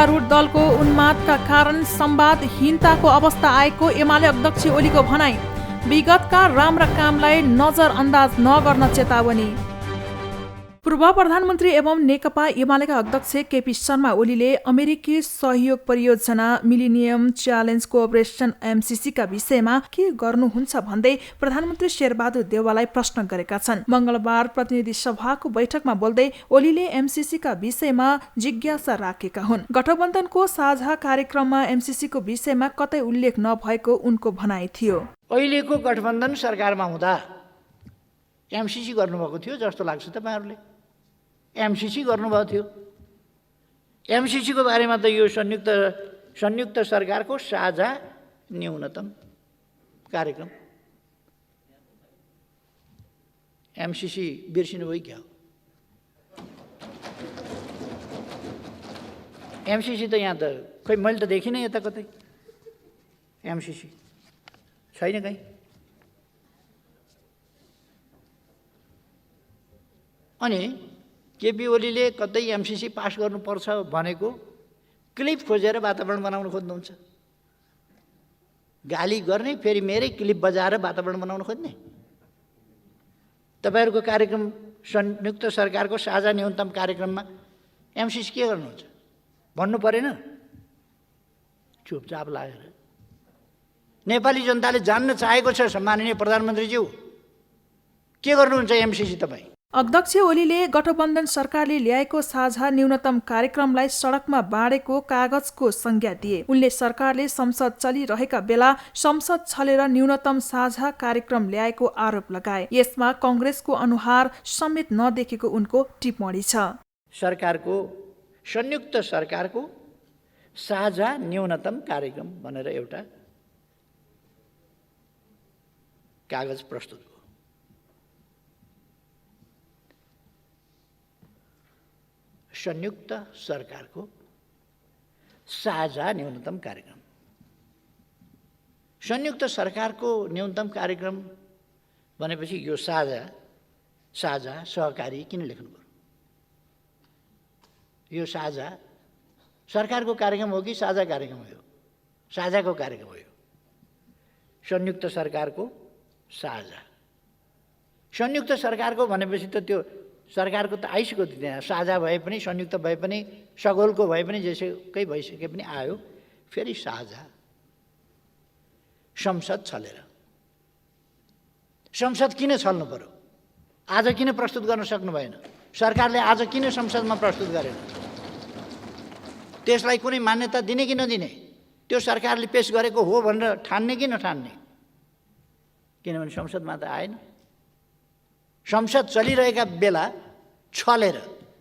सत्तारूढ दलको उन्मादका कारण संवादहीनताको अवस्था आएको एमाले अध्यक्ष ओलीको भनाई। विगतका राम्रा कामलाई नजरअन्दाज नगर्न चेतावनी। पूर्व प्रधानमन्त्री एवं नेकपा एमालेका अध्यक्ष केपी शर्मा ओलीले अमेरिकी सहयोग परियोजना मिलेनियम च्यालेन्ज कोअपरेसन एमसीसीका विषयमा के गर्नुहुन्छ भन्दै प्रधानमन्त्री शेरबहादुर देउवालाई प्रश्न गरेका छन्। मंगलबार प्रतिनिधि सभाको बैठकमा बोल्दै ओलीले एमसीसीका विषयमा जिज्ञासा राखेका हुन्। गठबन्धनको साझा कार्यक्रममा एमसीसीको विषयमा कतै उल्लेख नभएको उनको भनाइ थियो। अहिलेको गठबन्धन सरकारमा हुँदा एमसीसी गर्नुभएको थियो जस्तो लाग्छ तपाईहरुले। एमसीसी गर्नुभएको थियो। एमसीसी को बारेमा त यो संयुक्त सरकारको साझा न्यूनतम कार्यक्रम। एमसीसी बिर्सिनु भयो क्या? एमसीसी त यहाँ त खै मैले त देखिनँ यता कतै। एमसीसी छैन कहीँ। अनि केपी ओलीले कतै एमसीसी पास गर्नुपर्छ भनेको क्लिप खोजेर वातावरण बनाउन खोज्नुहुन्छ। गाली गर्ने फेरि मेरै क्लिप बजाएर वातावरण बनाउन खोज्ने। तपाईहरुको कार्यक्रम संयुक्त सरकारको साझा न्यूनतम कार्यक्रममा एमसीसी के गर्नुहुन्छ भन्नु परेन? चुपचाप लागेर नेपाली जनताले जान्न चाहेको छ। सम्माननीय प्रधानमन्त्रीज्यू, के गर्नुहुन्छ एमसीसी तपाई? अध्यक्ष ओलीले गठबन्धन सरकारले ल्याएको साझा न्यूनतम कार्यक्रमलाई सडकमा बाँडेको कागजको संज्ञा दिए। उनले सरकारले संसद चलिरहेका बेला संसद छलेर न्यूनतम साझा कार्यक्रम ल्याएको आरोप लगाए। यसमा कांग्रेसको अनुहार समेत नदेखेको उनको टिप्पणी छ। संयुक्त सरकारको साझा न्यूनतम कार्यक्रम भनेर एउटा कागज प्रस्तुत भयो। संयुक्त सरकारको साझा न्यूनतम कार्यक्रम। संयुक्त सरकारको न्यूनतम कार्यक्रम भनेपछि यो साझा सहकारी किन लेख्नु पर्यो? यो साझा सरकारको कार्यक्रम हो कि साझा कार्यक्रम हो? साझाको कार्यक्रम हो यो। संयुक्त सरकारको साझा। संयुक्त सरकारको भनेपछि त त्यो सरकारको त आइसक्यो त्यहाँ। साझा भए पनि संयुक्त भए पनि सगोलको भए पनि जेसुकै भइसके पनि आयो। फेरि साझा। संसद छलेर। संसद किन छल्नु पर्यो? आज किन प्रस्तुत गर्न सक्नु भएन? सरकारले आज किन संसदमा प्रस्तुत गरेन? त्यसलाई कुनै मान्यता दिने कि नदिने? त्यो सरकारले पेश गरेको हो भनेर ठान्ने कि नठान्ने? किनभने संसदमा त आएन। संसद चलिरहेका बेला छलेर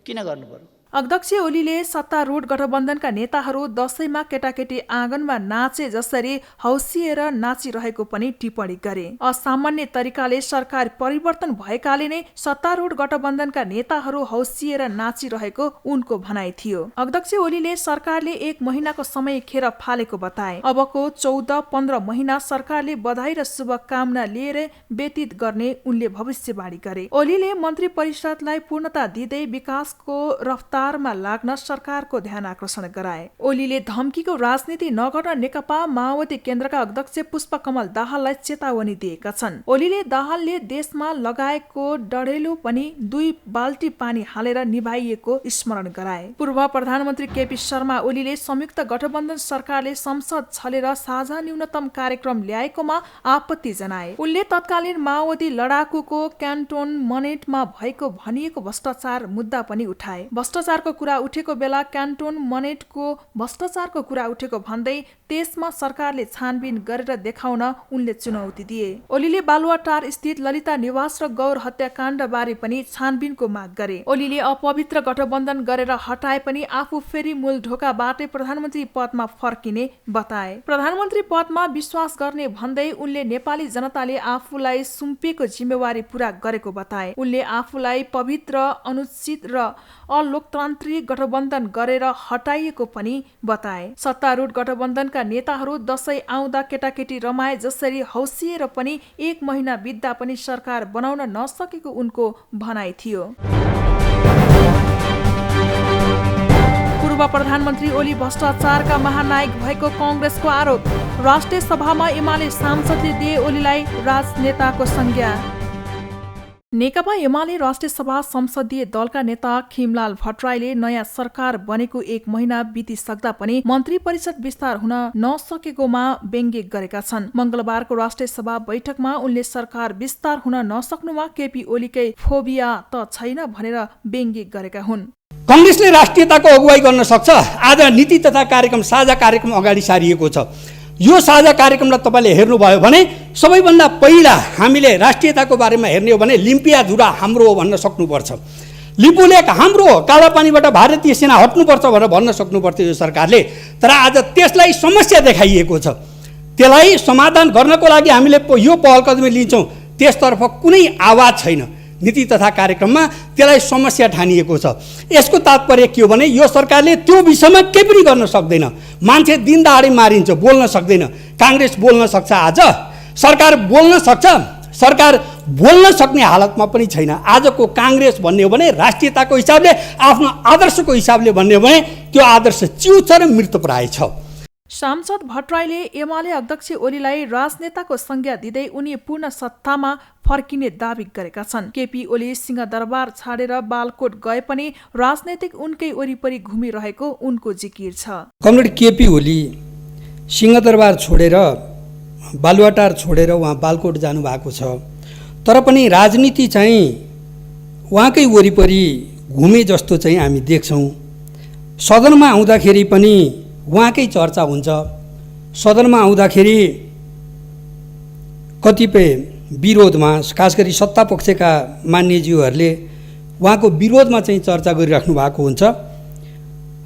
किन गर्नु पर्यो? अध्यक्ष ओलीले सत्तारूढ गठबन्धनका नेताहरू दशैंमा केटाकेटी आँगनमा नाचे जसरी हौसिएर नाचिरहेको पनि टिप्पणी गरे। असामान्य तरिकाले सरकार परिवर्तन भएकाले नै सत्तारूढ गठबन्धनका नेताहरू हौसिएर नाचिरहेको उनको भनाइ थियो। अध्यक्ष ओलीले सरकारले 1 महिनाको समय खेर फालेको बताए। अबको 14-15 महिना सरकारले बधाई र शुभकामना लिएर व्यतीत गर्ने उनले भविष्यवाणी गरे। ओलीले मन्त्री परिषदलाई पूर्णता दिँदै विकासको रफ्तार लाग्न सरकारको ध्यान आकर्षण गराए। ओलीले धम्कीको राजनीति नगर्न नेकपा माओवादी केन्द्रका अध्यक्ष पुष्पकमल दाहाललाई चेतावनी दिएका छन्। ओलीले दाहालले देशमा लगाएको डढेलो पनि 2 बाल्टी पानी हालेर निभाइएको स्मरण गराए। पूर्व प्रधानमन्त्री केपी शर्मा ओलीले संयुक्त गठबन्धन सरकारले संसद छलेर साझा न्यूनतम कार्यक्रम ल्याएकोमा आपत्ति जनाए। उनले तत्कालीन माओवादी लडाकुको क्यान्टोनमेन्टमा भएको भनिएको भ्रष्टाचार मुद्दा पनि उठाए। भ्रष्टाचारको कुरा उठेको बेला क्यान्टोनमेन्टको भ्रष्टाचारको कुरा उठेको भन्दै त्यसमा सरकारले छानबिन गरेर देखाउन उनले चुनौती दिए। ओलीले बालुवाटार स्थित ललिता निवास र गौर हत्याकाण्ड बारे पनि छानबिनको माग गरे। ओलीले अपवित्र गठबन्धन गरेर हटाए पनि आफू फेरि मूल ढोकाबाटै प्रधानमन्त्री पदमा फर्किने बताए। प्रधानमन्त्री पदमा विश्वास गर्ने भन्दै उनले नेपाली जनताले आफूलाई सुम्पेको जिम्मेवारी पूरा गरेको बताए। उनले आफूलाई पवित्र, अनुचित र अलोकतान्त्रिक गठबन्धन गरेर हटाइएको पनि बताए। सत्तारूढ गठबन्धनका नेताहरू दशैं आउँदा केटाकेटी रमाए जसरी हौसिएर पनि 1 महिना बित्दा पनि सरकार बनाउन नसकेको उनको भनाइ थियो। पूर्व प्रधानमन्त्री ओली भ्रष्टाचारका महानायक भएको कांग्रेसको आरोप। राष्ट्रिय सभामा एमाले सांसदले दिए ओलीलाई राजनेताको संज्ञा। नेकपा एमाले राष्ट्रिय सभा संसदीय दलका नेता खिमलाल भट्टराईले नयाँ सरकार बनेको 1 महिना बितिसक्दा पनि मन्त्री परिषद विस्तार हुन नसकेकोमा व्यङ्ग्य गरेका छन्। मंगलबारको राष्ट्रिय सभा बैठकमा उनले सरकार विस्तार हुन नसक्नुमा केपी ओलीकै फोबिया त छैन भनेर व्यङ्ग्य गरेका हुन्। कांग्रेसले राष्ट्रियताको अगुवाई गर्न सक्छ। आज नीति तथा कार्यक्रम साझा कार्यक्रम अगाडि सारिएको छ। यो साझा कार्यक्रमलाई तपाईँले हेर्नुभयो भने सबैभन्दा पहिला हामीले राष्ट्रियताको बारेमा हेर्ने हो भने लिम्पियाधुरा हाम्रो हो भन्न सक्नुपर्छ। लिपुलेक हाम्रो हो, कालापानीबाट भारतीय सेना हट्नुपर्छ भनेर भन्न सक्नुपर्थ्यो यो सरकारले। तर आज त्यसलाई समस्या देखाइएको छ। त्यसलाई समाधान गर्नको लागि हामीले यो पहल कदमी लिन्छौँ, त्यसतर्फ कुनै आवाज छैन। नीति तथा कार्यक्रममा त्यसलाई समस्या ठानिएको छ। यसको तात्पर्य के हो भने यो सरकारले त्यो विषयमा केही पनि गर्न सक्दैन। मान्छे दिन दहाडे मारिन्छ, बोल्न सक्दैन। कांग्रेस बोल्न सक्छ, आज सरकार बोल्न सक्छ। सरकार बोल्न सक्ने हालतमा पनि छैन। आजको कांग्रेस भन्ने हो भने राष्ट्रियताको हिसाबले, आफ्नो आदर्शको हिसाबले भन्ने हो भने त्यो आदर्श च्युछ र मृतप्राय छ। सांसद भट्टराईले एमाले अध्यक्ष ओलीलाई राजनेताको संज्ञा दिँदै उनी पूर्ण सत्तामा फर्किने दावी गरेका छन्। केपी ओली सिंहदरबार छाडेर बालकोट गए पनि राजनैतिक उनकै वरिपरि घुमिरहेको उनको जिकिर छ। कमरेड केपी ओली सिंहदरबार छोडेर बालुवाटार छोडेर उहाँ बालकोट जानुभएको छ। तर पनि राजनीति चाहिँ उहाँकै वरिपरि घुमे जस्तो चाहिँ हामी देख्छौँ। सदनमा आउँदाखेरि पनि उहाँकै चर्चा हुन्छ। सदनमा आउँदाखेरि कतिपय विरोधमा, खास गरी सत्ता पक्षका मान्यज्यूहरूले उहाँको विरोधमा चाहिँ चर्चा गरिराख्नु भएको हुन्छ।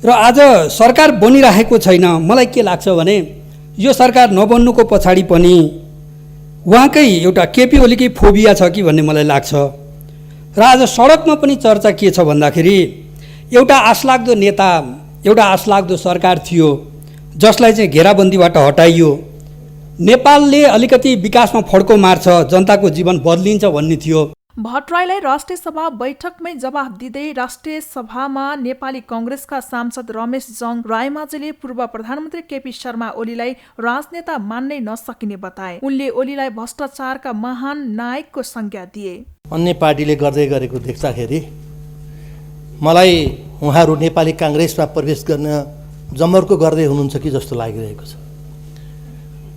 र आज सरकार बनिरहेको छैन। मलाई के लाग्छ भने यो सरकार नबन्नुको पछाडि पनि उहाँकै एउटा केपी ओलीकै फोबिया छ कि भन्ने मलाई लाग्छ। र आज सडकमा पनि चर्चा के छ भन्दाखेरि एउटा आशलाग्दो नेता, एउटा आशलाग्दो सरकार थियो जसलाई चाहिँ घेराबन्दीबाट हटाइयो। नेपालले अलिकति विकासमा फड्को मार्छ, जनताको जीवन बदलिन्छ भन्ने थियो। भट्टराईलाई राष्ट्रिय सभा बैठकमै जवाफ दिँदै राष्ट्रिय सभामा नेपाली कांग्रेसका सांसद रमेश जङ रायमाझीले पूर्व प्रधानमन्त्री केपी शर्मा ओलीलाई राजनेता मान्नै नसकिने बताए। उनले ओलीलाई भ्रष्टाचारका महान नायकको संज्ञा दिए। अन्य पार्टीले गर्दै गरेको देख्दाखेरि मलाई उहाँहरू नेपाली कांग्रेसमा प्रवेश गर्न जमर्को गर्दै हुनुहुन्छ कि जस्तो लागिरहेको छ।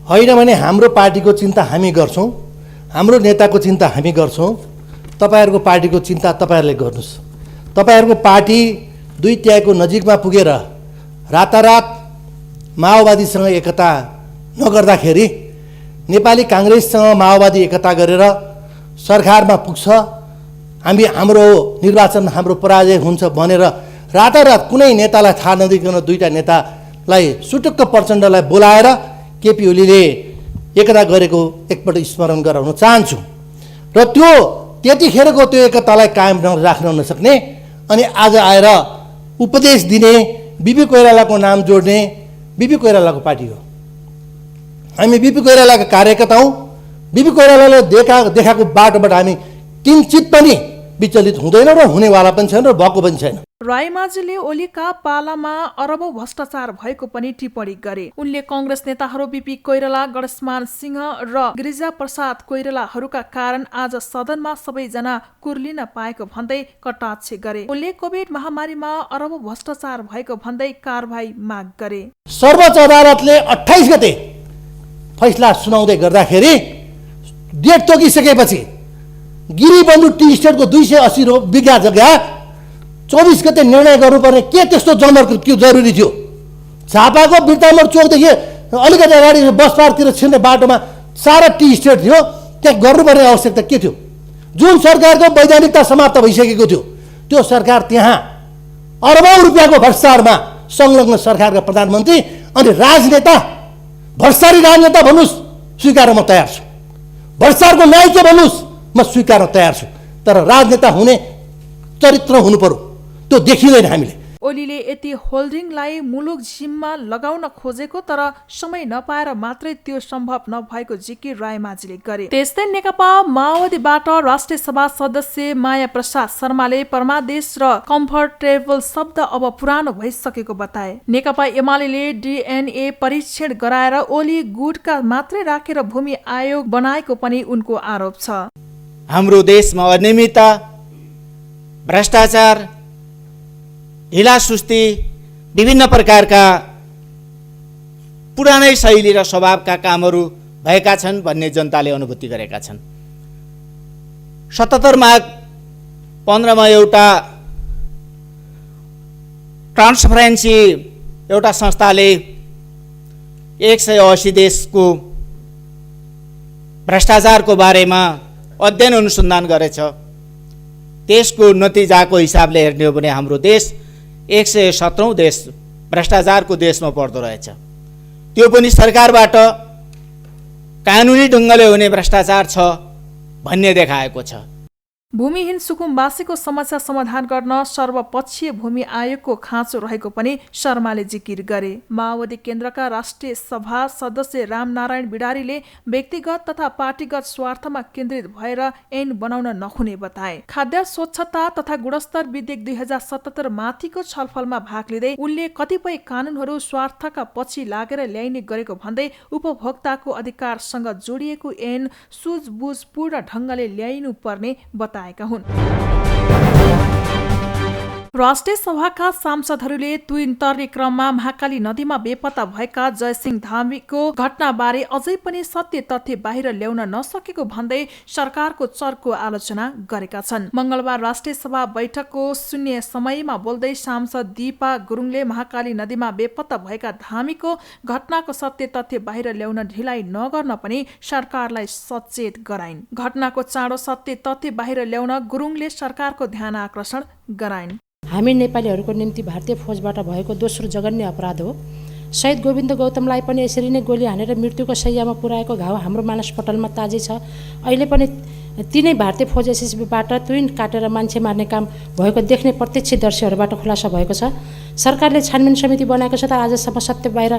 होइन भने हाम्रो पार्टीको चिन्ता हामी गर्छौँ, हाम्रो नेताको चिन्ता हामी गर्छौँ। तपाईँहरूको पार्टीको चिन्ता तपाईँहरूले गर्नुहोस्। तपाईँहरूको पार्टी 2 तिहाईको नजिकमा पुगेर रातारात माओवादीसँग एकता नगर्दाखेरि नेपाली कांग्रेससँग माओवादी एकता गरेर सरकारमा पुग्छ, हाम्रो निर्वाचन हाम्रो पराजय हुन्छ भनेर रातारात कुनै नेतालाई थाहा नदिकन 2टा नेतालाई सुटुक्क प्रचण्डलाई बोलाएर केपी ओलीले एकता गरेको एकपल्ट स्मरण गराउन चाहन्छु। र त्यो त्यतिखेरको त्यो एकतालाई कायम राख्न नसक्ने अनि आज आएर उपदेश दिने, बिपी कोइरालाको नाम जोड्ने बिपी कोइरालाको पार्टी हो। हामी बिपी कोइरालाका कार्यकर्ता हौँ। बिपी कोइरालाले देखाएको बाटोबाट हामी किञ्चित पनि विचलित हुँदैन र हुनेवाला पनि छैन र भएको पनि छैन। रायमाझीले ओलीका पालामा अरबौं भ्रष्टाचार भएको पनि टिप्पणी गरे। उनले कांग्रेस नेताहरू बिपी कोइराला, गणेशमान सिंह र गिरिजा प्रसाद कोइरालाहरूका कारण आज सदनमा सबैजना कुर्लिन पाएको भन्दै कटाक्ष गरे। उनले कोभिड महामारीमा अरबौं भ्रष्टाचार भएको भन्दै कारबाही माग गरे। सर्वोच्च अदालतले 28 गते फैसला सुनाउँदै गर्दाखेरि डेट तोकिसकेपछि गिरिबन्धु टी स्टेटको 280 बिघा जग्गा 24 गते निर्णय गर्नुपर्ने के त्यस्तो जमर्को के जरुरी थियो? झापाको बिर्तामोड चोकदेखि अलिकति अगाडि बस पार्कतिर छिर्ने बाटोमा सारा टी स्टेट थियो, त्यहाँ गर्नुपर्ने आवश्यकता के थियो? जुन सरकारको वैधानिकता समाप्त भइसकेको थियो त्यो सरकार त्यहाँ अरबौं रुपियाँको भ्रष्टाचारमा संलग्न सरकारका प्रधानमन्त्री अनि राजनेता, भ्रष्टाचारी राजनेता भन्नुहोस् स्वीकार्न म तयार छु। भ्रष्टाचारको नायक भन्नुहोस् म स्वीकार्न तयार छु। तर राजनेता हुने चरित्र हुनु पर्यो, त्यो देखिँदैन हामीले। ओलीले यति होल्डिङलाई मुलुक जिम्मा लगाउन खोजेको तर समय नपाएर मात्रै त्यो सम्भव नभएको जिकिर रायमाझीले गरे। त्यस्तै नेकपा माओवादीबाट राष्ट्रिय सभा सदस्य माया प्रसाद शर्माले परमादेश र कम्फर्टेबल शब्द अब पुरानो भइसकेको बताए। नेकपा एमाले DNA परीक्षण गराएर ओली गुटका मात्रै राखेर भूमि आयोग बनाएको पनि उनको आरोप छ। हाम्रो देशमा अनियमितता, भ्रष्टाचार, ढिलासुस्ती, विभिन्न प्रकारका पुरानै शैली र स्वभावका कामहरू भएका छन् भन्ने जनताले अनुभूति गरेका छन्। 77 माघ 15 मा एउटा ट्रान्सपरेन्सी एउटा संस्थाले 180 देशको भ्रष्टाचारको बारेमा अध्ययन अनुसन्धान गरेछ। त्यसको नतिजाको हिसाबले हेर्ने हो भने हाम्रो देश 117औं देश भ्रष्टाचारको देशमा पर्दो रहेछ। त्यो पनि सरकारबाट कानुनी ढङ्गले हुने भ्रष्टाचार छ भन्ने देखाएको छ। भूमिहीन सुकुम्बासीको समस्या समाधान गर्न सर्वपक्षीय भूमि आयोगको खाँचो रहेको पनि शर्माले जिकिर गरे। माओवादी केन्द्रका राष्ट्रिय सभा सदस्य रामनारायण बिडारीले व्यक्तिगत तथा पार्टीगत स्वार्थमा केन्द्रित भएर ऐन बनाउन नहुने बताए। खाद्य स्वच्छता तथा गुणस्तर विधेयक 2077 माथिको छलफलमा भाग लिँदै उनले कतिपय कानूनहरू स्वार्थका पछि लागेर ल्याइने गरेको भन्दै उपभोक्ताको अधिकारसँग जोडिएको ऐन सुझबुझपूर्ण ढङ्गले ल्याइनु पर्ने बताए। राष्ट्रिय सभाका सांसदहरूले तुइन तर्ने क्रममा महाकाली नदीमा बेपत्ता भएका जयसिंह धामीको घटनाबारे अझै पनि सत्य तथ्य बाहिर ल्याउन नसकेको भन्दै सरकारको चर्को आलोचना गरेका छन्। मंगलबार राष्ट्रिय सभा बैठकको शून्य समयमा बोल्दै सांसद दीपा गुरुङले महाकाली नदीमा बेपत्ता भएका धामीको घटनाको सत्य तथ्य बाहिर ल्याउन ढिलाइ नगर्न पनि सरकारलाई सचेत गराइन्। घटनाको चाँडो सत्य तथ्य बाहिर ल्याउन गुरुङले सरकारको ध्यान आकर्षण गराइन्। हामी नेपालीहरूको निम्ति भारतीय फौजबाट भएको दोस्रो जघन्य अपराध हो। शहीद गोविन्द गौतमलाई पनि यसरी नै गोली हानेर मृत्युको शैय्यामा पुर्याएको घाउ हाम्रो मानसपटलमा ताजै छ। अहिले पनि तिनै भारतीय फौज एसएसबीबाट तुइन काटेर मान्छे मार्ने काम भएको देख्ने प्रत्यक्षदर्शीहरूबाट खुलासा भएको छ। सरकारले छानबिन समिति बनाएको छ तर आजसम्म सत्य बाहिर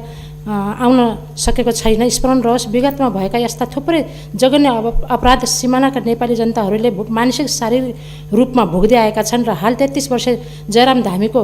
आउन सकेको छैन। स्मरण रहोस्, विगतमा भएका यस्ता थुप्रै जघन्य अपराध सिमानाका नेपाली जनताहरूले मानसिक शारीरिक रूपमा भोग्दै आएका छन् र हाल 33 वर्षीय जयराम धामीको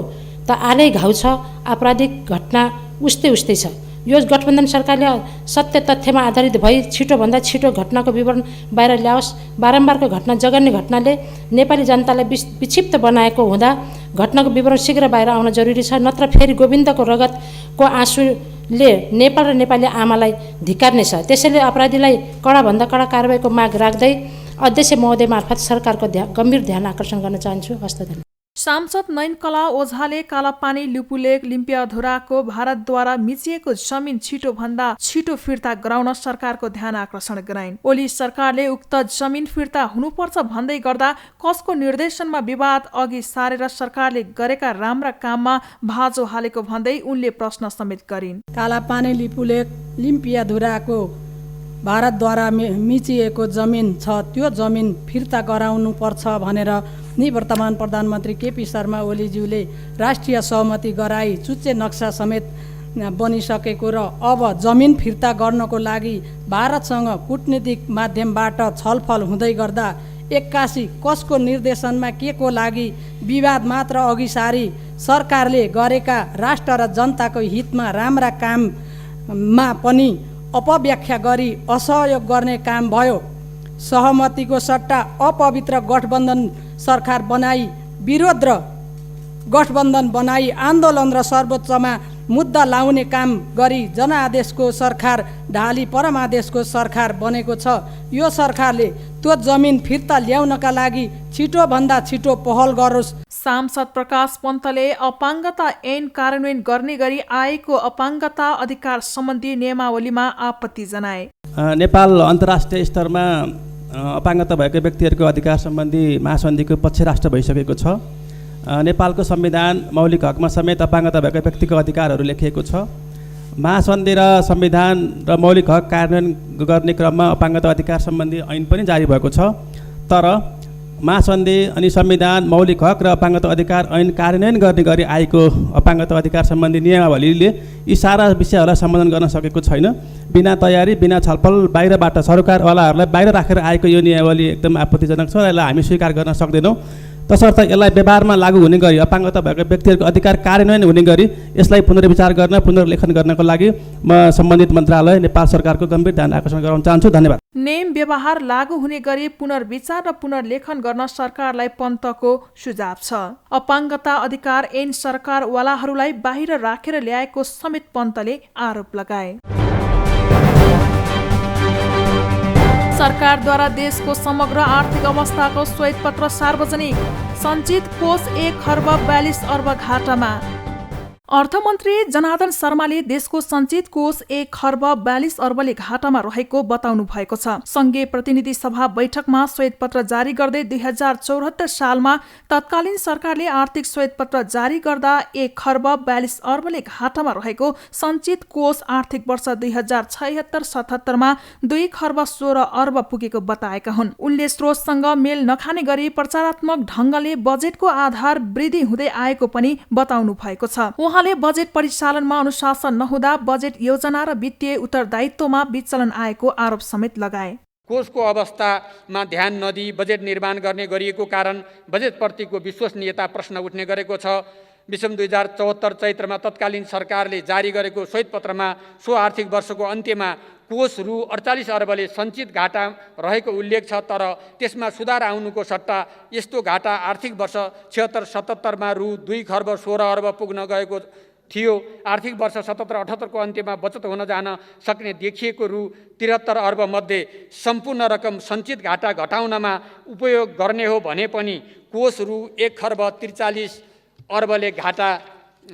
त आलै घाउ छ। आपराधिक घटना उस्तै छ। यो गठबन्धन सरकारले सत्य तथ्यमा आधारित भई छिटोभन्दा छिटो घटनाको विवरण बाहिर ल्याओस्। बारम्बारको घटना जघन्य घटनाले नेपाली जनतालाई विक्षिप्त बनाएको हुँदा घटनाको विवरण शीघ्र बाहिर आउन जरुरी छ, नत्र फेरि गोविन्दको रगतको आँसुले नेपाल र नेपाली आमालाई धिक्कार्नेछ। त्यसैले अपराधीलाई कडाभन्दा कडा कारबाहीको माग राख्दै अध्यक्ष महोदय मार्फत सरकारको गम्भीर ध्यान आकर्षण गर्न चाहन्छु। हस्त धन्यवाद। सांसद नयनकला ओझाले कालापानी लिपुलेक लिम्पियाधुराको भारतद्वारा मिचिएको जमिन छिटोभन्दा छिटो फिर्ता गराउन सरकारको ध्यान आकर्षण गराइन्। ओली सरकारले उक्त जमिन फिर्ता हुनुपर्छ भन्दै गर्दा कसको निर्देशनमा विवाद अघि सारेर सरकारले गरेका राम्रा काममा भाजो हालेको भन्दै उनले प्रश्न समेत गरिन्। कालापानी लिपुलेक लिम्पियाधुराको भारतद्वारा मिचिएको जमिन छ, त्यो जमिन फिर्ता गराउनुपर्छ भनेर निवर्तमान प्रधानमन्त्री केपी शर्मा ओलीज्यूले राष्ट्रिय सहमति गराई चुच्चे नक्सा समेत बनिसकेको र अब जमिन फिर्ता गर्नको लागि भारतसँग कूटनीतिक माध्यमबाट छलफल हुँदै गर्दा 81 कसको निर्देशनमा के को लागि विवाद मात्र अघि सारी सरकारले गरेका राष्ट्र र जनताको हितमा राम्रा काममा पनि अपव्याख्या गरी असहयोग गर्ने काम भयो। सहमतिको सट्टा अपवित्र गठबन्धन सरकार बनाई विरोध र गठबन्धन बनाई आन्दोलन र सर्वोच्चमा मुद्दा लाउने काम गरी जनआदेशको सरकार ढाली परमादेशको सरकार बनेको छ। यो सरकारले त्यो जमिन फिर्ता ल्याउनका लागि छिटोभन्दा छिटो पहल गरोस्। सांसद प्रकाश पन्तले अपाङ्गता ऐन कार्यान्वयन गर्ने गरी आएको अपाङ्गता अधिकार सम्बन्धी नियमावलीमा आपत्ति जनाए। नेपाल अन्तर्राष्ट्रिय स्तरमा अपाङ्गता भएका व्यक्तिहरूको अधिकार सम्बन्धी महासन्धिको पक्ष राष्ट्र भइसकेको छ। नेपालको संविधान मौलिक हकमा समेत अपाङ्गता भएका व्यक्तिको अधिकारहरू लेखिएको छ। महासन्धि र संविधान र मौलिक हक कार्यान्वयन गर्ने क्रममा अपाङ्गता अधिकार सम्बन्धी ऐन पनि जारी भएको छ। तर महासन्धि अनि संविधान, मौलिक हक र अपाङ्गता अधिकार ऐन कार्यान्वयन गर्ने गरी आएको अपाङ्गता अधिकार सम्बन्धी नियमावलीले यी सारा विषयहरूलाई सम्बोधन गर्न सकेको छैन। बिना तयारी, बिना छलफल, बाहिरबाट सरकारवालाहरूलाई बाहिर राखेर आएको यो नियमावली एकदम आपत्तिजनक छ। यसलाई हामी स्वीकार गर्न सक्दैनौँ। तसर्थ यसलाई व्यवहारमा लागू हुने गरी अपाङ्गता भएका व्यक्तिहरूको अधिकार कार्यान्वयन हुने गरी यसलाई पुनर्विचार गर्न, पुनर्लेखन गर्नको लागि म सम्बन्धित मन्त्रालय, नेपाल सरकारको गम्भीर ध्यान आकर्षण गराउन चाहन्छु। धन्यवाद। नेम व्यवहार लागू हुने गरी पुनर्विचार र पुनर्लेखन गर्न सरकारलाई पन्तको सुझाव छ। अपाङ्गता अधिकार ऐन सरकारवालाहरूलाई बाहिर राखेर ल्याएको समेत पन्तले आरोप लगाए। सरकारद्वारा देशको समग्र आर्थिक अवस्थाको श्वेतपत्र सार्वजनिक, सञ्चित कोष 1,42 अर्ब घाटामा। अर्थमन्त्री जनार्दन शर्माले देशको सञ्चित कोष 1,42 अर्बले घाटामा रहेको बताउनु भएको छ। संघीय प्रतिनिधि सभा बैठकमा श्वेतपत्र जारी गर्दै 2074 सालमा तत्कालीन सरकारले आर्थिक श्वेतपत्र जारी गर्दा 1,42 अर्बले घाटामा रहेको सञ्चित कोष आर्थिक वर्ष 2076-77 मा 2,16 अर्ब पुगेको बताएका हुन्। उनले स्रोतसँग मेल नखाने गरी प्रचारात्मक ढङ्गले बजेटको आधार वृद्धि हुँदै आएको पनि बताउनु भएको छ। उहाँले बजेट परिचालनमा अनुशासन नहुँदा बजेट योजना र वित्तीय उत्तरदायित्वमा विचलन आएको आरोप समेत लगाए। कोषको अवस्थामा ध्यान नदिई बजेट निर्माण गर्ने गरिएको कारण बजेटप्रतिको विश्वसनीयता प्रश्न उठ्ने गरेको छ। विषम 2074 चैत्रमा तत्कालीन सरकारले जारी गरेको श्वेतपत्रमा सो आर्थिक वर्षको अन्त्यमा कोष रु 48 अर्बले सञ्चित घाटा रहेको उल्लेख छ। तर त्यसमा सुधार आउनुको सट्टा यस्तो घाटा आर्थिक वर्ष 76-77 मा रु 2,16 अर्ब पुग्न गएको थियो। आर्थिक वर्ष 77-78 को अन्त्यमा बचत हुन जान सक्ने देखिएको रु 73 अर्ब मध्ये सम्पूर्ण रकम सञ्चित घाटा घटाउनमा उपयोग गर्ने हो भने पनि कोष रु 1,43 अर्बले घाटा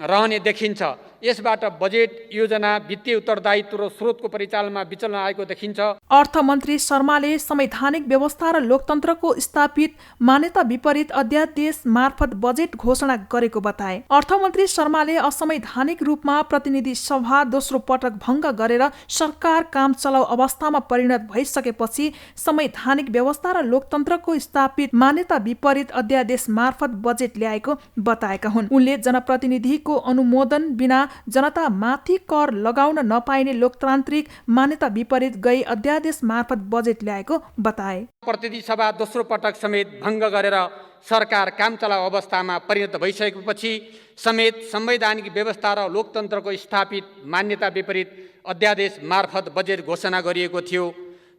रहने देखिन्छ। यसबाट बजेट योजना, वित्तीय उत्तरदायित्व र स्रोतको परिचालनमा विचलन आएको देखिन्छ। अर्थमन्त्री शर्माले संवैधानिक व्यवस्था र लोकतन्त्रको स्थापित मान्यता विपरीत अध्यादेश मार्फत बजेट घोषणा गरेको बताए। अर्थमन्त्री शर्माले असंवैधानिक रूपमा प्रतिनिधि सभा दोस्रो पटक भङ्ग गरेर सरकार काम चलाउ अवस्थामा परिणत भइसकेपछि संवैधानिक व्यवस्था र लोकतन्त्रको स्थापित मान्यता विपरीत अध्यादेश मार्फत बजेट ल्याएको बताएका हुन्। उनले जनप्रतिनिधिको अनुमोदन बिना जनता माथि कर लगाउन नपाइने लोकतान्त्रिक मान्यता विपरीत गई अध्यादेश मार्फत बजेट ल्याएको बताए। प्रतिनिधि सभा दोस्रो पटक समेत भङ्ग गरेर सरकार काम चलाउ अवस्थामा परिणत भइसकेपछि समेत संवैधानिक व्यवस्था र लोकतन्त्रको स्थापित मान्यता विपरीत अध्यादेश मार्फत बजेट घोषणा गरिएको थियो।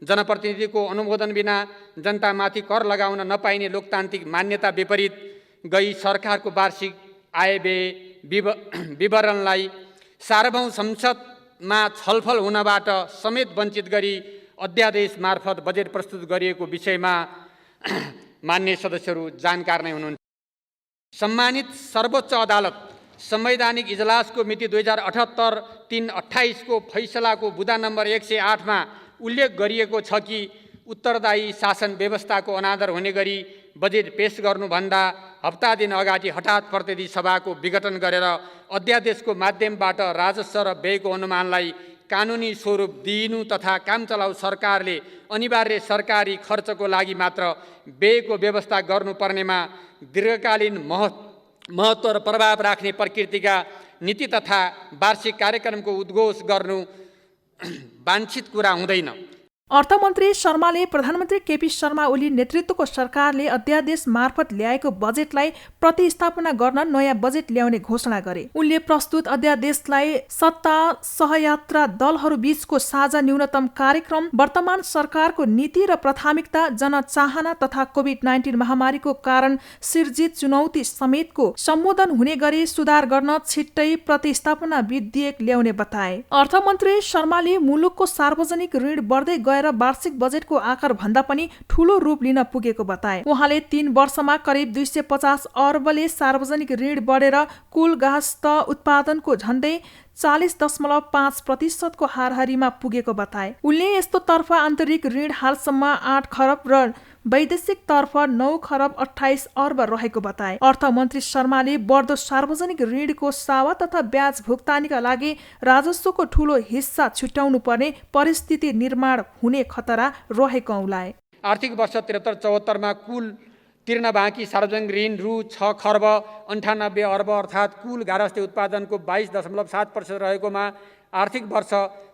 जनप्रतिनिधिको अनुमोदन बिना जनतामाथि कर लगाउन नपाइने लोकतान्त्रिक मान्यता विपरीत गई सरकारको वार्षिक आय व्यय विवरणलाई सार्वभौम संसदमा छलफल हुनबाट समेत वञ्चित गरी अध्यादेश मार्फत बजेट प्रस्तुत गरिएको विषयमा मान्य सदस्यहरू जानकार नै हुनुहुन्छ। सम्मानित सर्वोच्च अदालत संवैधानिक इजलासको मिति 2078-3-28 को फैसलाको बुँदा नम्बर 108 मा उल्लेख गरिएको छ कि उत्तरदायी शासन व्यवस्थाको अनादर हुने गरी बजेट पेश गर्नुभन्दा हप्ता दिन अगाडि हठात प्रतिनिधि सभाको विघटन गरेर अध्यादेशको माध्यमबाट राजस्व र व्ययको अनुमानलाई कानुनी स्वरूप दिइनु तथा काम चलाउ सरकारले अनिवार्य सरकारी खर्चको लागि मात्र व्ययको व्यवस्था गर्नुपर्नेमा दीर्घकालीन महत्त्व र प्रभाव राख्ने प्रकृतिका नीति तथा वार्षिक कार्यक्रमको उद्घोष गर्नु वाञ्छित कुरा हुँदैन। अर्थमन्त्री शर्माले प्रधानमन्त्री केपी शर्मा ओली नेतृत्वको सरकारले अध्यादेश मार्फत ल्याएको बजेटलाई प्रतिस्थापना गर्न नयाँ बजेट ल्याउने घोषणा गरे। उनले प्रस्तुत अध्यादेशलाई सत्ता सहयात्रा दलहरू बीचको साझा न्यूनतम कार्यक्रम, वर्तमान सरकारको नीति र प्राथमिकता, जनचाहना तथा कोभिड-19 महामारीको कारण सिर्जित चुनौती समेतको सम्बोधन हुने गरी सुधार गर्न छिट्टै प्रतिस्थापना विधेयक ल्याउने बताए। अर्थमन्त्री शर्माले मुलुकको सार्वजनिक ऋण बढ्दै गएर वार्षिक बजेटको आकार भन्दा पनि ठूलो रूप लिन पुगेको बताए। उहाँले 3 वर्षमा करिब 250 अर्बले सार्वजनिक ऋण बढेर कुल गास्थ उत्पादनको झण्डै 40.5% को हाराहारीमा पुगेको बताए। उनले यस्तो तर्फ आन्तरिक ऋण हालसम्म 8 खरब र वैदेशिक तर्फ 9 खरब 28 अर्ब रहेको बताए। अर्थमन्त्री शर्माले बढ्दो सार्वजनिक ऋणको सावा तथा ब्याज भुक्तानीका लागि राजस्वको ठूलो हिस्सा छुट्याउनु पर्ने परिस्थिति निर्माण हुने खतरा रहेको औलाए। आर्थिक वर्ष 73-74 मा कुल तिर्न बाँकी सार्वजनिक ऋण रु 6 खर्ब 98 अर्ब अर्थात् कुल गारहस्थ्य उत्पादनको 22.7% रहेकोमा आर्थिक वर्ष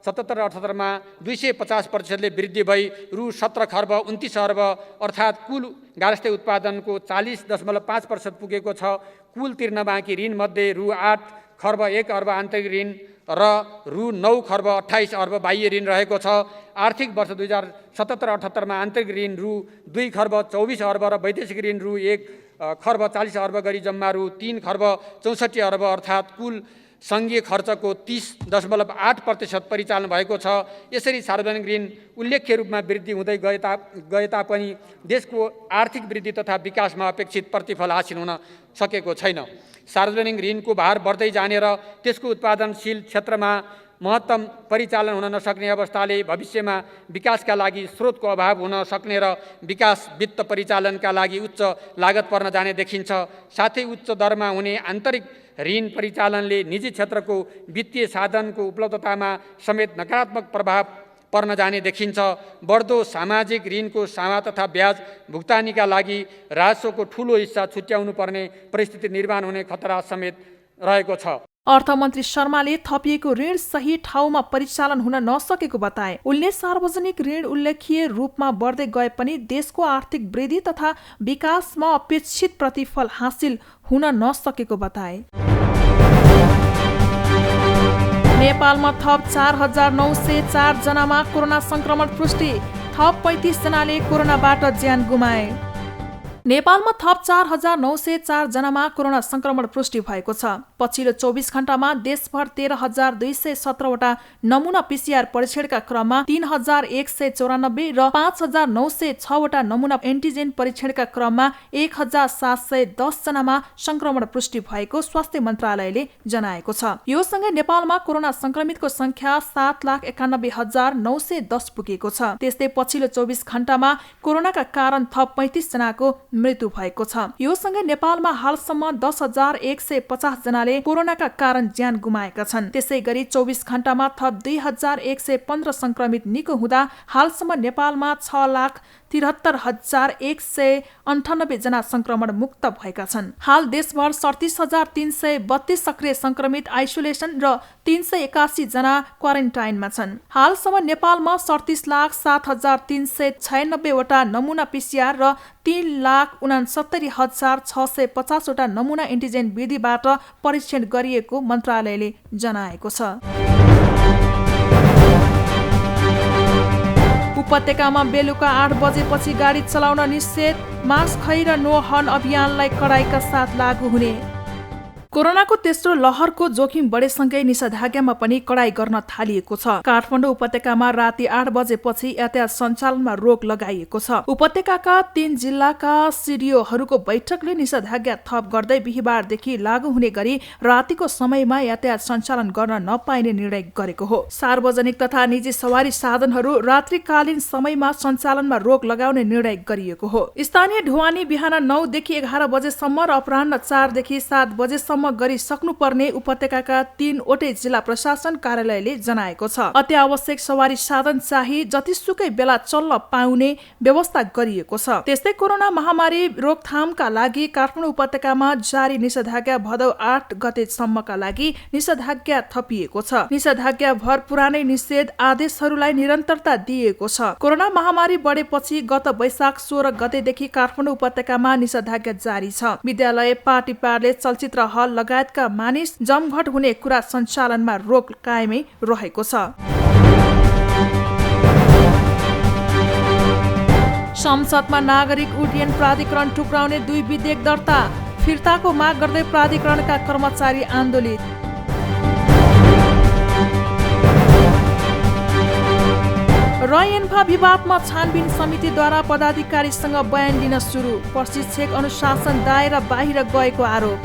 77-78 मा 250%ले वृद्धि भई रु 17 खर्ब 29 अर्ब अर्थात् कुल गारहस्थ्य उत्पादनको 40.5% पुगेको छ। कुल तिर्न बाँकी ऋणमध्ये रु 8 खर्ब 1 अर्ब आन्तरिक ऋण र रु 9 खर्ब 28 अर्ब बाह्य ऋण रहेको छ। आर्थिक वर्ष 2077-78 मा आन्तरिक ऋण रु 2 खर्ब 24 अर्ब र वैदेशिक ऋण रु 1 खर्ब 40 अर्ब गरी जम्मा रु 3 खर्ब 64 अर्ब अर्थात् कुल सङ्घीय खर्चको 30.8% परिचालन भएको छ। यसरी सार्वजनिक ऋण उल्लेख्य रूपमा वृद्धि हुँदै गए तापनि देशको आर्थिक वृद्धि तथा विकासमा अपेक्षित प्रतिफल हासिल हुन सकेको छैन। सार्वजनिक ऋणको भार बढ्दै जाने र त्यसको उत्पादनशील क्षेत्रमा महत्तम परिचालन हुन नसक्ने अवस्थाले भविष्यमा विकासका लागि स्रोतको अभाव हुन सक्ने र विकास वित्त परिचालनका लागि उच्च लागत पर्न जाने देखिन्छ। साथै उच्च दरमा हुने आन्तरिक ऋण परिचालनले निजी क्षेत्रको वित्तीय साधनको उपलब्धतामा समेत नकारात्मक प्रभाव पर्न जाने देखिन्छ। बढ्दो सामाजिक ऋणको सामा तथा ब्याज भुक्तानीका लागि राजस्वको ठूलो हिस्सा छुट्याउनु पर्ने परिस्थिति निर्माण हुने खतरा समेत रहेको छ। अर्थमन्त्री शर्माले थपिएको ऋण सही ठाउँमा परिचालन हुन नसकेको बताए। उनले सार्वजनिक ऋण उल्लेखीय रूपमा बढ्दै गए पनि देशको आर्थिक वृद्धि तथा विकासमा अपेक्षित प्रतिफल हासिल हुन नसकेको बताए। नेपालमा थप 4,904 जनामा कोरोना संक्रमण पुष्टि, थप 35 जनाले कोरोनाबाट ज्यान गुमाए। नेपालमा थप 4,904 जनामा कोरोना संक्रमण पुष्टि भएको छ। पछिल्लो 24 घण्टामा देशभर 13,217 वटा नमुना पीसीआर परीक्षणका क्रममा 3,194 र 5,906 वटा नमुना एन्टिजेन परीक्षणका क्रममा 1,710 जनामा संक्रमण पुष्टि भएको स्वास्थ्य मन्त्रालयले जनाएको छ। यो सँगै नेपालमा कोरोना संक्रमितको संख्या 7,91,910 पुगेको छ। त्यस्तै पछिल्लो 24 घण्टामा कोरोनाका कारण थप 35 जनाको मृत्यु भएको छ। यो सँगै नेपालमा हालसम्म 10,150 जनाले कोरोनाका कारण ज्यान गुमाएका छन्। त्यसै गरी 24 घण्टामा थप 2,115 संक्रमित निको हुँदा हालसम्म नेपालमा 6,73,198 जना संक्रमण मुक्त भएका छन्। हाल देशभर 37,332 सक्रिय संक्रमित आइसोलेसन र 381 जना क्वारेन्टाइनमा छन्। हालसम्म नेपालमा 37,07,396 वटा नमुना पीसीआर र 3,69,650 वटा नमुना एन्टिजेन विधिबाट परीक्षण गरिएको मन्त्रालयले जनाएको छ। उपत्यकामा बेलुका 8 बजेपछि गाडी चलाउन निषेध, मास्क खै र नो हर्न अभियानलाई कडाइका साथ लागू हुने। कोरोनाको तेस्रो लहरको जोखिम बढेसँगै निषेधाज्ञामा पनि कडाई गर्न थालिएको छ। काठमाडौँ उपत्यकामा राति 8 बजेपछि यातायात सञ्चालनमा रोक लगाइएको छ। उपत्यकाका 3 जिल्लाका सिडिओहरूको बैठकले निषेधाज्ञा थप गर्दै बिहीबारदेखि लागू हुने गरी रातिको समयमा यातायात सञ्चालन गर्न नपाइने निर्णय गरेको हो। सार्वजनिक तथा निजी सवारी साधनहरू रात्रिकालीन समयमा सञ्चालनमा रोक लगाउने निर्णय गरिएको हो। स्थानीय ढुवानी बिहान 9 देखि 11 बजेसम्म र अपराह्न 4 देखि 7 बजेसम्म गरिसक्नुपर्ने उपत्यकाका 3 वटै जिल्ला प्रशासन कार्यालयले जनाएको छ। अत्यावश्यक सवारी साधन चाहिँ जतिसुकै बेला चल्न पाउने व्यवस्था गरिएको छ। त्यस्तै कोरोना महामारी रोकथामका लागि काठमाडौँ उपत्यकामा जारी निषेधाज्ञा भदौ 8 गतेसम्मका लागि निषेधाज्ञा थपिएको छ। निषेधाज्ञा भर पुरानै निषेध आदेशहरूलाई निरन्तरता दिएको छ। कोरोना महामारी बढेपछि गत वैशाख 16 गतेदेखि काठमाडौँ उपत्यकामा निषेधाज्ञा जारी छ। विद्यालय, पार्टी प्याडले, चलचित्र हल लगायतका मानिस जमघट हुने कुरा सञ्चालनमा रोक कायमै रहेको छ। संसदमा नागरिक उड्डयन प्राधिकरण टुक्राउने 2 विधेयक दर्ता, फिर्ताको माग गर्दै प्राधिकरणका कर्मचारी आन्दोलित। रयन्फा विवादमा छानबिन समितिद्वारा पदाधिकारीसँग बयान लिन सुरु, प्रशिक्षक अनुशासन दायरा बाहिर गएको आरोप।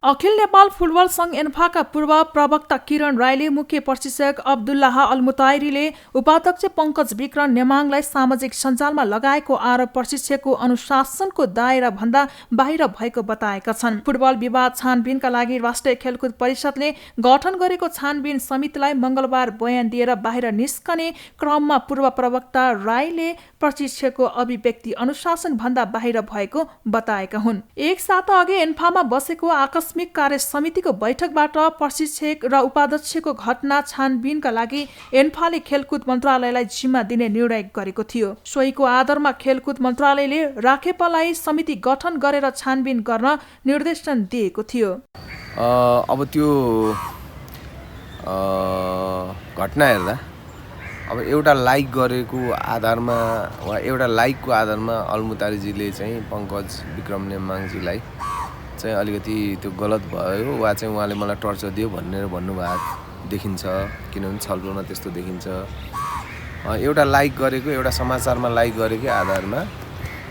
अखिल नेपाल फुटबल संघ एन्फाका पूर्व प्रवक्ता किरण राईले मुख्य प्रशिक्षक अब्दुल्लाह अल्मुताइरीले उपाध्यक्ष पंकज विक्रम नेमाङलाई सामाजिक सञ्जालमा लगाएको आरोप प्रशिक्षकको अनुशासनको दायरा भन्दा बाहिर भएको बताएका छन्। फुटबल विवाद छानबिनका लागि राष्ट्रिय खेलकुद परिषदले गठन गरेको छानबिन समितिलाई मंगलबार बयान दिएर बाहिर निस्कने क्रममा पूर्व प्रवक्ता राईले प्रशिक्षकको अभिव्यक्ति अनुशासन भन्दा बाहिर भएको बताएका हुन्। एक साता अघि एन्फामा बसेको आकस्मिक कार्य समितिको बैठकबाट प्रशिक्षक र उपाध्यक्षको घटना छानबिनका लागि एन्फाले खेलकुद मन्त्रालयलाई जिम्मा दिने निर्णय गरेको थियो। सोहीको आधारमा खेलकुद मन्त्रालयले राखेपालाई समिति गठन गरेर छानबिन गर्न निर्देशन दिएको थियो। अब त्यो घटना हेर्दा अब एउटा लाइक गरेको आधारमा वा एउटा लाइकको आधारमा अल्मुतारीजीले चाहिँ पंकज विक्रम नेमाङजीलाई चाहिँ अलिकति त्यो गलत भयो वा चाहिँ उहाँले मलाई टर्चर दियो भनेर भन्नुभएको देखिन्छ। किनभने छलफलमा त्यस्तो देखिन्छ। एउटा लाइक गरेको, एउटा समाचारमा लाइक गरेकै आधारमा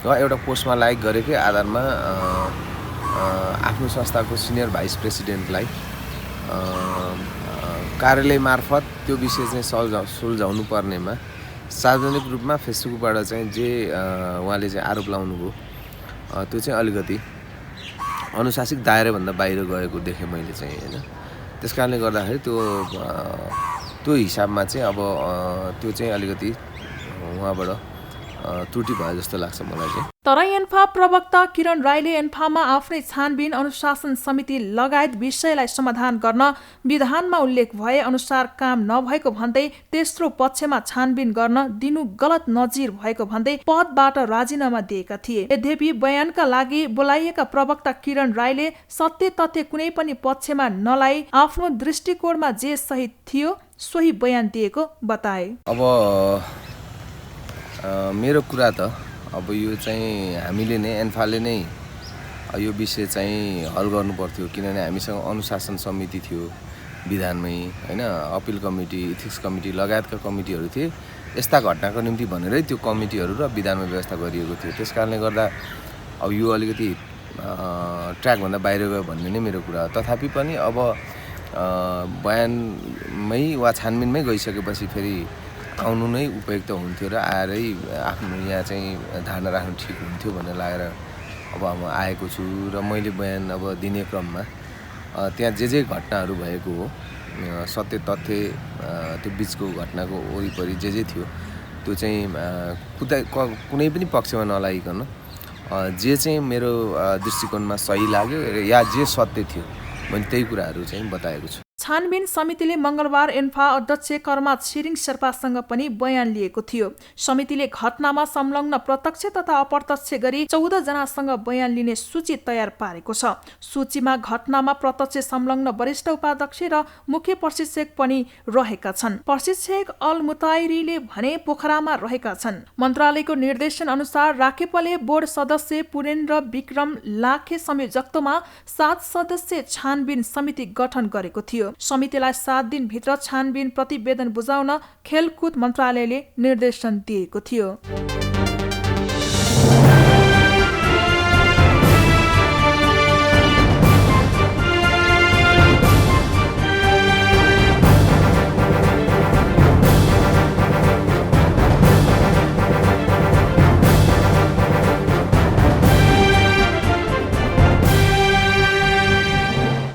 वा एउटा पोस्टमा लाइक गरेकै आधारमा आफ्नो संस्थाको सिनियर भाइस प्रेसिडेन्टलाई कार्यालय मार्फत त्यो विषय चाहिँ सुल्झाउनु पर्नेमा सार्वजनिक रूपमा फेसबुकबाट चाहिँ जे उहाँले चाहिँ आरोप लगाउनुभयो त्यो चाहिँ अलिकति अनुशासिक दायराभन्दा बाहिर गएको देखेँ मैले चाहिँ होइन। त्यस कारणले गर्दाखेरि त्यो हिसाबमा चाहिँ अब त्यो चाहिँ अलिकति उहाँबाट त्रुटि भयो जस्तो लाग्छ मलाई चाहिँ। तर एन्फा प्रवक्ता किरण राईले एन्फामा आफ्नै छानबिन अनुशासन समिति लगायत विषयलाई समाधान गर्न विधानमा उल्लेख भए अनुसार काम नभएको भन्दै तेस्रो पक्षमा छानबिन गर्न दिनु गलत नजिर भएको भन्दै पदबाट राजीनामा दिएका थिए। यद्यपि बयानका लागि बोलाइएका प्रवक्ता किरण राईले सत्य तथ्य कुनै पनि पक्षमा नलाई आफ्नो दृष्टिकोणमा जे सही थियो सोही बयान दिएको बताए। अब मेरो कुरा त अब यो चाहिँ हामीले नै एन्फाले नै यो विषय चाहिँ हल गर्नु पर्थ्यो। किनभने हामीसँग अनुशासन समिति थियो विधानमै होइन, अपिल कमिटी, इथिक्स कमिटी लगायतका कमिटीहरू थिए। यस्ता घटनाको निम्ति भनेरै त्यो कमिटीहरू र विधानमा व्यवस्था गरिएको थियो। त्यस कारणले गर्दा अब यो अलिकति ट्र्याकभन्दा बाहिर गयो भन्ने नै मेरो कुरा हो। तथापि पनि अब बयानमै वा छानबिनमै गइसकेपछि फेरि आउनु नै उपयुक्त हुन्थ्यो र आएरै आफ्नो यहाँ चाहिँ धारणा राख्नु ठिक हुन्थ्यो भनेर लागेर अब म आएको छु। र मैले बयान अब दिने क्रममा त्यहाँ जे घटनाहरू भएको हो सत्य तथ्य त्यो बिचको घटनाको वरिपरि जे थियो त्यो चाहिँ कुनै पनि पक्षमा नलागिकन जे चाहिँ मेरो दृष्टिकोणमा सही लाग्यो या जे सत्य थियो मैले त्यही कुराहरू चाहिँ बताएको छु। छानबिन समितिले मंगलबार एन्फा अध्यक्ष कर्मा छिरिङ शेर्पासँग पनि बयान लिएको थियो। समितिले घटनामा संलग्न प्रत्यक्ष तथा अप्रत्यक्ष गरी 14 जनासँग बयान लिने सूची तयार पारेको छ। सूचीमा घटनामा प्रत्यक्ष संलग्न वरिष्ठ उपाध्यक्ष र मुख्य प्रशिक्षक पनि रहेका छन्। प्रशिक्षक अल्मुताइरीले भने पोखरामा रहेका छन्। मन्त्रालयको निर्देशन अनुसार राखेपले बोर्ड सदस्य पुरेन्द्र विक्रम लाखे संयोजकत्वमा 7 सदस्य छानबिन समिति गठन गरेको थियो। समितिलाई 7 दिनभित्र छानबिन प्रतिवेदन बुझाउन खेलकुद मन्त्रालयले निर्देशन दिएको थियो।